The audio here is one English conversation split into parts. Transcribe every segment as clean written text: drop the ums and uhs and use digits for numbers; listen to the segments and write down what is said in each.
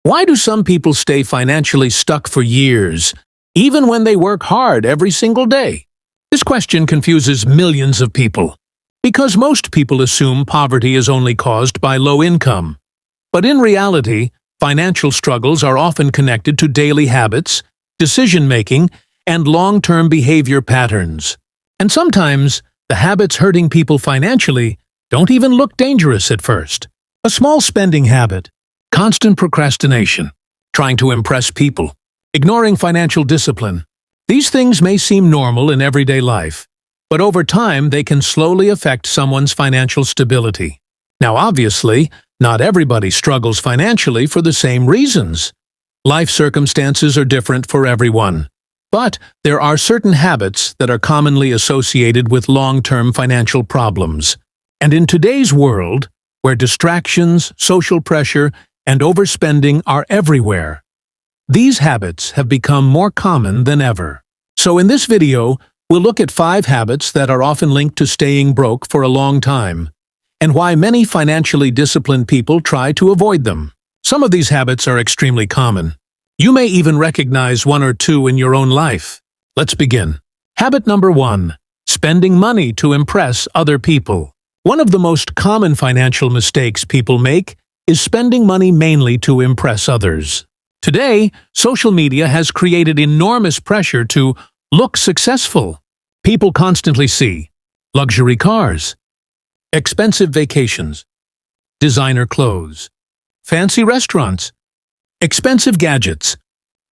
Why do some people stay financially stuck for years, even when they work hard every single day? This question confuses millions of people, because most people assume poverty is only caused by low income. But in reality, financial struggles are often connected to daily habits, decision-making, and long-term behavior patterns. And sometimes, the habits hurting people financially don't even look dangerous at first. A small spending habit, constant procrastination, trying to impress people, ignoring financial discipline. These things may seem normal in everyday life, but over time they can slowly affect someone's financial stability. Now obviously, not everybody struggles financially for the same reasons. Life circumstances are different for everyone. But there are certain habits that are commonly associated with long-term financial problems. And in today's world, where distractions, social pressure, and overspending are everywhere, these habits have become more common than ever. So in this video, we'll look at 5 habits that are often linked to staying broke for a long time, and why many financially disciplined people try to avoid them. Some of these habits are extremely common. You may even recognize 1 or 2 in your own life. Let's begin. Habit number 1. Spending money to impress other people. One of the most common financial mistakes people make is spending money mainly to impress others. Today, social media has created enormous pressure to look successful. People constantly see luxury cars, expensive vacations, designer clothes, fancy restaurants, expensive gadgets,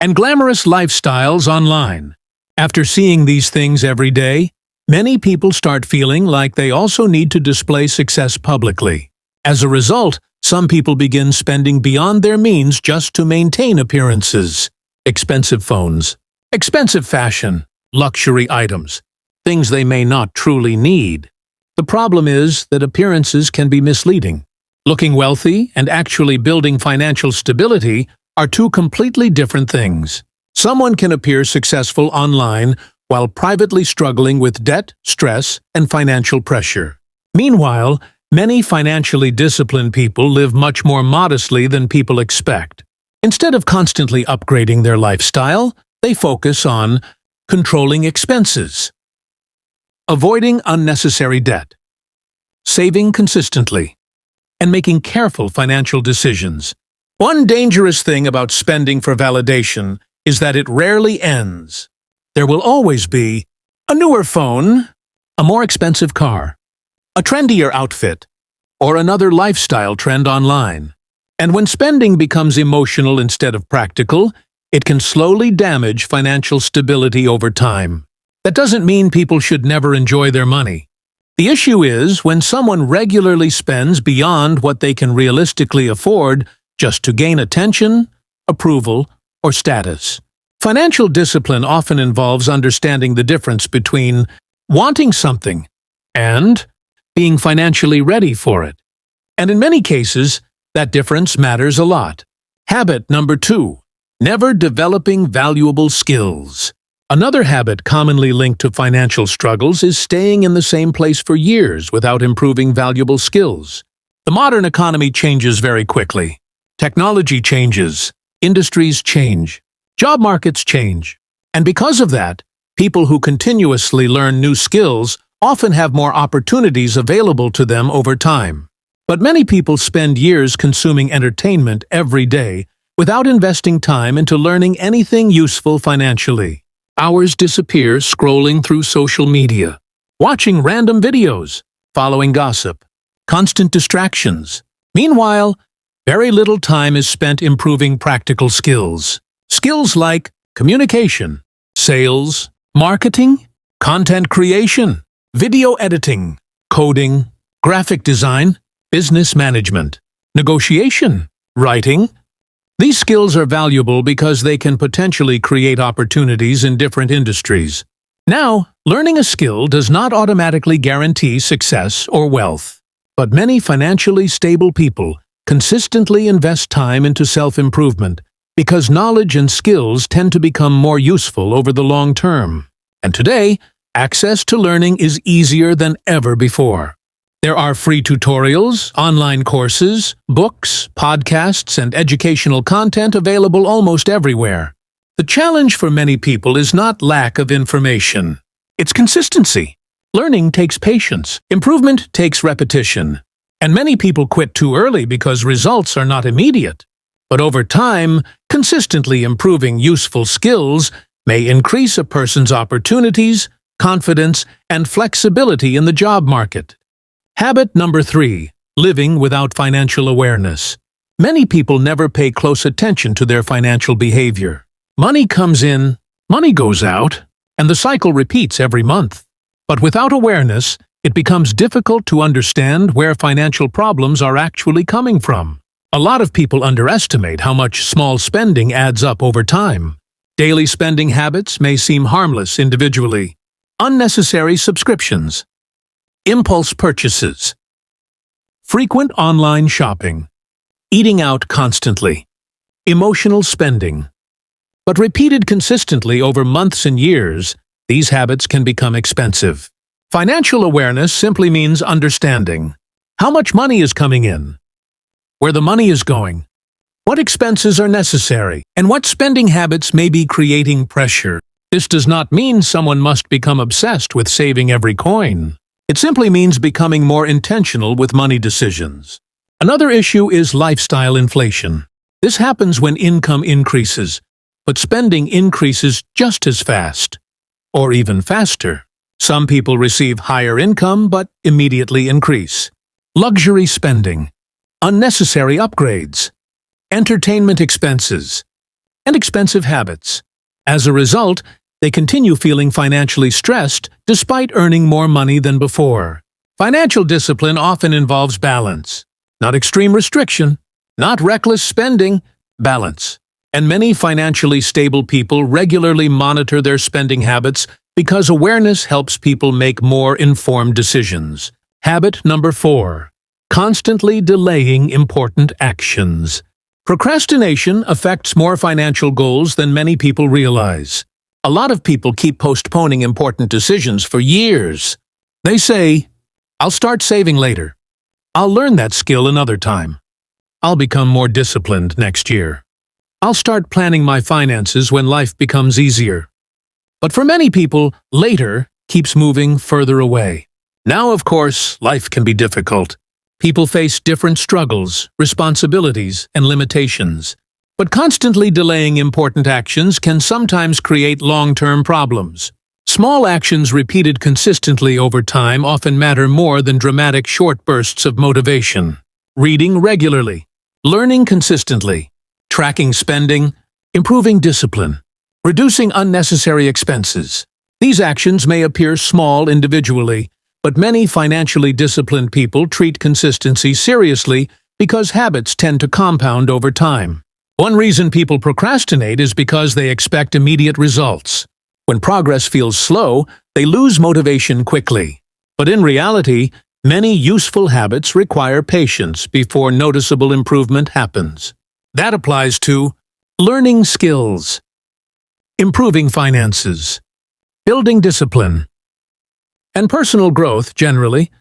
and glamorous lifestyles online. After seeing these things every day, many people start feeling like they also need to display success publicly. As a result, some people begin spending beyond their means just to maintain appearances. Expensive phones, expensive fashion, luxury items, things they may not truly need. The problem is that appearances can be misleading. Looking wealthy and actually building financial stability are 2 completely different things. Someone can appear successful online while privately struggling with debt, stress, and financial pressure. Meanwhile, many financially disciplined people live much more modestly than people expect. Instead of constantly upgrading their lifestyle, they focus on controlling expenses, avoiding unnecessary debt, saving consistently, and making careful financial decisions. One dangerous thing about spending for validation is that it rarely ends. There will always be a newer phone, a more expensive car, a trendier outfit, or another lifestyle trend online. And when spending becomes emotional instead of practical, it can slowly damage financial stability over time. That doesn't mean people should never enjoy their money. The issue is when someone regularly spends beyond what they can realistically afford just to gain attention, approval, or status. Financial discipline often involves understanding the difference between wanting something and being financially ready for it. And in many cases, that difference matters a lot. Habit number 2. Never developing valuable skills. Another habit commonly linked to financial struggles is staying in the same place for years without improving valuable skills. The modern economy changes very quickly. Technology changes, industries change, job markets change. And because of that, people who continuously learn new skills often have more opportunities available to them over time. But many people spend years consuming entertainment every day without investing time into learning anything useful financially. Hours disappear scrolling through social media, watching random videos, following gossip, constant distractions. Meanwhile, very little time is spent improving practical skills. Skills like communication, sales, marketing, content creation, video editing, coding, graphic design, business management, negotiation, writing. These skills are valuable because they can potentially create opportunities in different industries. Now, learning a skill does not automatically guarantee success or wealth. But many financially stable people consistently invest time into self-improvement because knowledge and skills tend to become more useful over the long term. And today, access to learning is easier than ever before. There are free tutorials, online courses, books, podcasts, and educational content available almost everywhere. The challenge for many people is not lack of information. It's consistency. Learning takes patience. Improvement takes repetition. And many people quit too early because results are not immediate. But over time, consistently improving useful skills may increase a person's opportunities, confidence, and flexibility in the job market. Habit number 3. Living without financial awareness. Many people never pay close attention to their financial behavior. Money comes in, money goes out, and the cycle repeats every month. But without awareness, it becomes difficult to understand where financial problems are actually coming from. A lot of people underestimate how much small spending adds up over time. Daily spending habits may seem harmless individually. Unnecessary subscriptions. Impulse purchases. Frequent online shopping. Eating out constantly. Emotional spending. But repeated consistently over months and years, these habits can become expensive. Financial awareness simply means understanding how much money is coming in, where the money is going, what expenses are necessary, and what spending habits may be creating pressure. This does not mean someone must become obsessed with saving every coin. It simply means becoming more intentional with money decisions. Another issue is lifestyle inflation. This happens when income increases, but spending increases just as fast, or even faster. Some people receive higher income but immediately increase. Luxury spending, unnecessary upgrades, entertainment expenses, and expensive habits. As a result, they continue feeling financially stressed despite earning more money than before. Financial discipline often involves balance, not extreme restriction, not reckless spending, balance. And many financially stable people regularly monitor their spending habits because awareness helps people make more informed decisions. Habit number 4. Constantly delaying important actions. Procrastination affects more financial goals than many people realize. A lot of people keep postponing important decisions for years. They say, "I'll start saving later. I'll learn that skill another time. I'll become more disciplined next year. I'll start planning my finances when life becomes easier." But for many people, later keeps moving further away. Now, of course, life can be difficult. People face different struggles, responsibilities, and limitations. But constantly delaying important actions can sometimes create long-term problems. Small actions repeated consistently over time often matter more than dramatic short bursts of motivation. Reading regularly, learning consistently, tracking spending, improving discipline, reducing unnecessary expenses. These actions may appear small individually, but many financially disciplined people treat consistency seriously because habits tend to compound over time. One reason people procrastinate is because they expect immediate results. When progress feels slow, they lose motivation quickly. But in reality, many useful habits require patience before noticeable improvement happens. That applies to learning skills, improving finances, building discipline, and personal growth generally.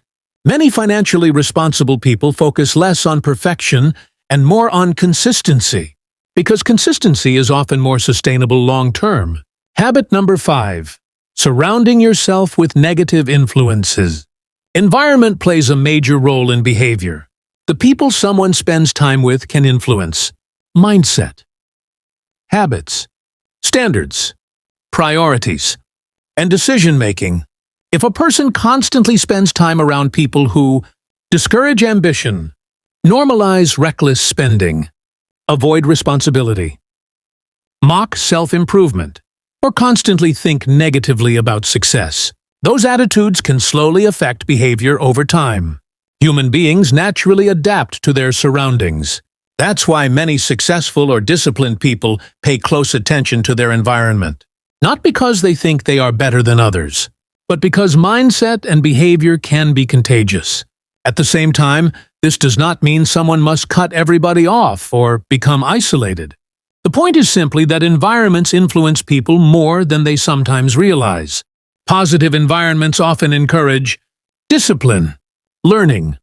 Many financially responsible people focus less on perfection and more on consistency, because consistency is often more sustainable long-term. Habit number 5. Surrounding yourself with negative influences. Environment plays a major role in behavior. The people someone spends time with can influence mindset, habits, standards, priorities, and decision-making. If a person constantly spends time around people who discourage ambition, normalize reckless spending, avoid responsibility, mock self-improvement, or constantly think negatively about success, those attitudes can slowly affect behavior over time. Human beings naturally adapt to their surroundings. That's why many successful or disciplined people pay close attention to their environment. Not because they think they are better than others, but because mindset and behavior can be contagious. At the same time, this does not mean someone must cut everybody off or become isolated. The point is simply that environments influence people more than they sometimes realize. Positive environments often encourage discipline, learning,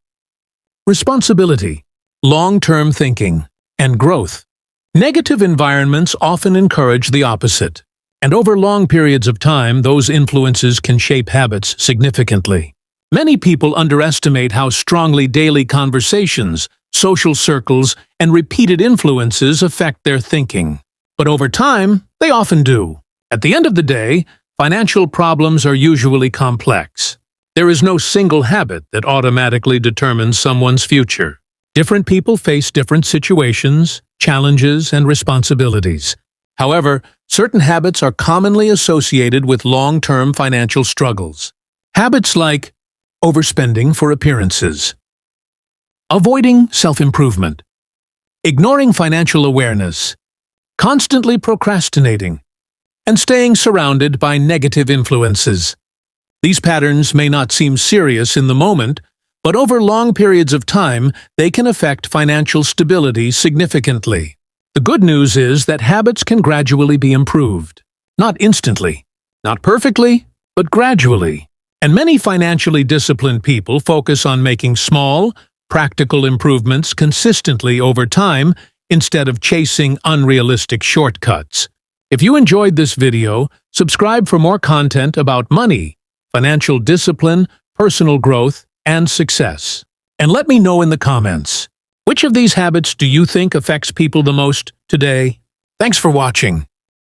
responsibility, long-term thinking, and growth. Negative environments often encourage the opposite, and over long periods of time, those influences can shape habits significantly. Many people underestimate how strongly daily conversations, social circles, and repeated influences affect their thinking. But over time, they often do. At the end of the day, financial problems are usually complex. There is no single habit that automatically determines someone's future. Different people face different situations, challenges, and responsibilities. However, certain habits are commonly associated with long-term financial struggles. Habits like overspending for appearances, avoiding self-improvement, ignoring financial awareness, constantly procrastinating, and staying surrounded by negative influences. These patterns may not seem serious in the moment, but over long periods of time, they can affect financial stability significantly. The good news is that habits can gradually be improved. Not instantly, not perfectly, but gradually. And many financially disciplined people focus on making small, practical improvements consistently over time instead of chasing unrealistic shortcuts. If you enjoyed this video, subscribe for more content about money, financial discipline, personal growth, and success. And let me know in the comments, which of these habits do you think affects people the most today? Thanks for watching.